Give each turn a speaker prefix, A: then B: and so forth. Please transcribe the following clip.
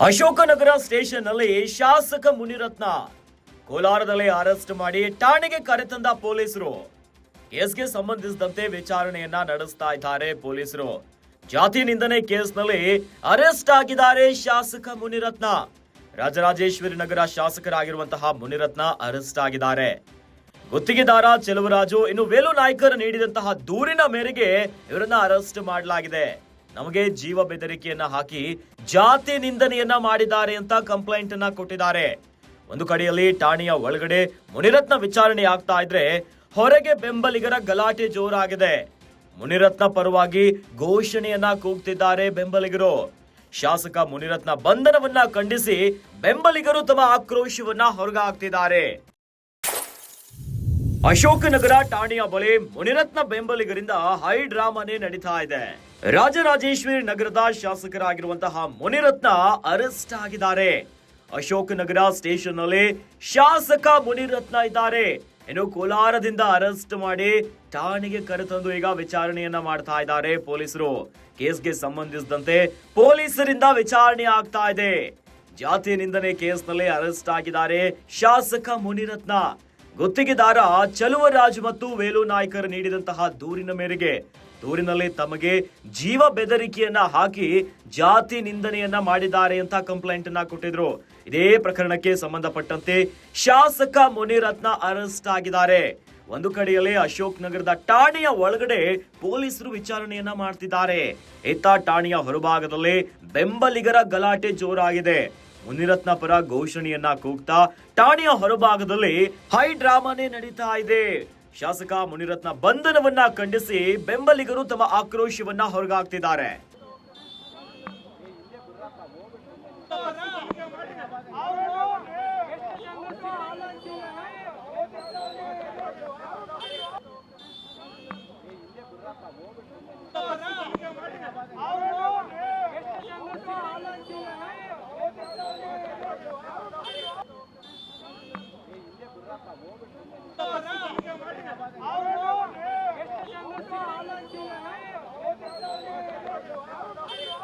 A: Ashok Nagar station ನಲ್ಲಿ ಶಾಸಕ ಮುನಿರತ್ನ ಕೋಲಾರದಲ್ಲಿ ಅರೆಸ್ಟ್ ಮಾಡಿ ಠಾಣೆಗೆ ಕರೆತಂದ ಪೊಲೀಸರು. ಕೇಸ್ಗೆ ಸಂಬಂಧಿಸಿದಂತೆ ವಿಚಾರಣೆಯನ್ನ ನಡೆಸ್ತಾ ಇದ್ದಾರೆ ಪೊಲೀಸರು. ಜಾತಿ ನಿಂದನೆ ಕೇಸ್ನಲ್ಲಿ ಅರೆಸ್ಟ್ ಆಗಿದ್ದಾರೆ ಶಾಸಕ ಮುನಿರತ್ನ. ರಾಜರಾಜೇಶ್ವರಿ ನಗರ ಶಾಸಕರಾಗಿರುವಂತಹ ಮುನಿರತ್ನ ಅರೆಸ್ಟ್ ಆಗಿದ್ದಾರೆ. ಗುತ್ತಿಗೆದಾರ ಚೆಲುವರಾಜು ಇನ್ನು ವೇಲು ನಾಯ್ಕರ್ ನೀಡಿದಂತಹ ದೂರಿನ ಮೇರೆಗೆ ಇವರನ್ನ ಅರೆಸ್ಟ್ ಮಾಡಲಾಗಿದೆ. ನಮಗೆ ಜೀವ ಬೆದರಿಕೆಯನ್ನ ಹಾಕಿ ಜಾತಿ ನಿಂದನೆಯನ್ನ ಮಾಡಿದ್ದಾರೆ ಅಂತ ಕಂಪ್ಲೇಂಟ್ ಅನ್ನ ಕೊಟ್ಟಿದ್ದಾರೆ. ಒಂದು ಕಡೆಯಲ್ಲಿ ಠಾಣೆಯ ಒಳಗಡೆ ಮುನಿರತ್ನ ವಿಚಾರಣೆ ಆಗ್ತಾ ಇದ್ರೆ ಹೊರಗೆ ಬೆಂಬಲಿಗರ ಗಲಾಟೆ ಜೋರಾಗಿದೆ. ಮುನಿರತ್ನ ಪರವಾಗಿ ಘೋಷಣೆಯನ್ನ ಕೂಗ್ತಿದ್ದಾರೆ ಬೆಂಬಲಿಗರು. ಶಾಸಕ ಮುನಿರತ್ನ ಬಂಧನವನ್ನ ಖಂಡಿಸಿ ಬೆಂಬಲಿಗರು ತಮ್ಮ ಆಕ್ರೋಶವನ್ನ ಹೊರಗಾಕ್ತಿದ್ದಾರೆ. ಅಶೋಕನಗರ ಠಾಣೆಯ ಬಳಿ ಮುನಿರತ್ನ ಬೆಂಬಲಿಗರಿಂದ ಹೈ ಡ್ರಾಮಾನೇ ನಡೀತಾ ಇದೆ. ರಾಜರಾಜೇಶ್ವರಿ ನಗರದ ಶಾಸಕರಾಗಿರುವಂತಹ ಮುನಿರತ್ನ ಅರೆಸ್ಟ್ ಆಗಿದ್ದಾರೆ. ಅಶೋಕನಗರ ಸ್ಟೇಷನ್ ನಲ್ಲಿ ಶಾಸಕ ಮುನಿರತ್ನ ಇದ್ದಾರೆ. ಇನ್ನು ಕೋಲಾರದಿಂದ ಅರೆಸ್ಟ್ ಮಾಡಿ ಠಾಣೆಗೆ ಕರೆತಂದು ಈಗ ವಿಚಾರಣೆಯನ್ನ ಮಾಡ್ತಾ ಇದ್ದಾರೆ ಪೊಲೀಸರು. ಕೇಸ್ಗೆ ಸಂಬಂಧಿಸಿದಂತೆ ಪೊಲೀಸರಿಂದ ವಿಚಾರಣೆ ಆಗ್ತಾ ಇದೆ. ಜಾತಿ ನಿಂದನೆ ಕೇಸ್ನಲ್ಲಿ ಅರೆಸ್ಟ್ ಆಗಿದ್ದಾರೆ ಶಾಸಕ ಮುನಿರತ್ನ. ಗುತ್ತಿಗೆದಾರ ಚೆಲುವರಾಜ್ ಮತ್ತು ವೇಲು ನಾಯ್ಕರ್ ನೀಡಿದಂತಹ ದೂರಿನ ಮೇರೆಗೆ ದೂರಿನಲ್ಲಿ ತಮಗೆ ಜೀವ ಬೆದರಿಕೆಯನ್ನ ಹಾಕಿ ಜಾತಿ ನಿಂದನೆಯನ್ನ ಮಾಡಿದ್ದಾರೆ ಅಂತ ಕಂಪ್ಲೇಂಟ್ ಅನ್ನ ಕೊಟ್ಟಿದ್ರು. ಇದೇ ಪ್ರಕರಣಕ್ಕೆ ಸಂಬಂಧಪಟ್ಟಂತೆ ಶಾಸಕ ಮುನಿರತ್ನ ಅರೆಸ್ಟ್ ಆಗಿದ್ದಾರೆ. ಒಂದು ಕಡೆಯಲ್ಲಿ ಅಶೋಕ್ ನಗರದ ಠಾಣೆಯ ಒಳಗಡೆ ಪೊಲೀಸರು ವಿಚಾರಣೆಯನ್ನ ಮಾಡ್ತಿದ್ದಾರೆ. ಇತ್ತ ಠಾಣೆಯ ಹೊರಭಾಗದಲ್ಲಿ ಬೆಂಬಲಿಗರ ಗಲಾಟೆ ಜೋರಾಗಿದೆ. ಮುನಿರತ್ನ ಪರ ಘೋಷಣೆಯನ್ನ ಕೂಗ್ತಾ ಠಾಣೆಯ ಹೊರಭಾಗದಲ್ಲಿ ಹೈ ಡ್ರಾಮಾನೇ ನಡೀತಾ ಇದೆ. ಶಾಸಕ ಮುನಿರತ್ನ ಬಂಧನವನ್ನ ಖಂಡಿಸಿ ಬೆಂಬಲಿಗರು ತಮ್ಮ ಆಕ್ರೋಶವನ್ನ ಹೊರಗಾಕ್ತಿದ್ದಾರೆ.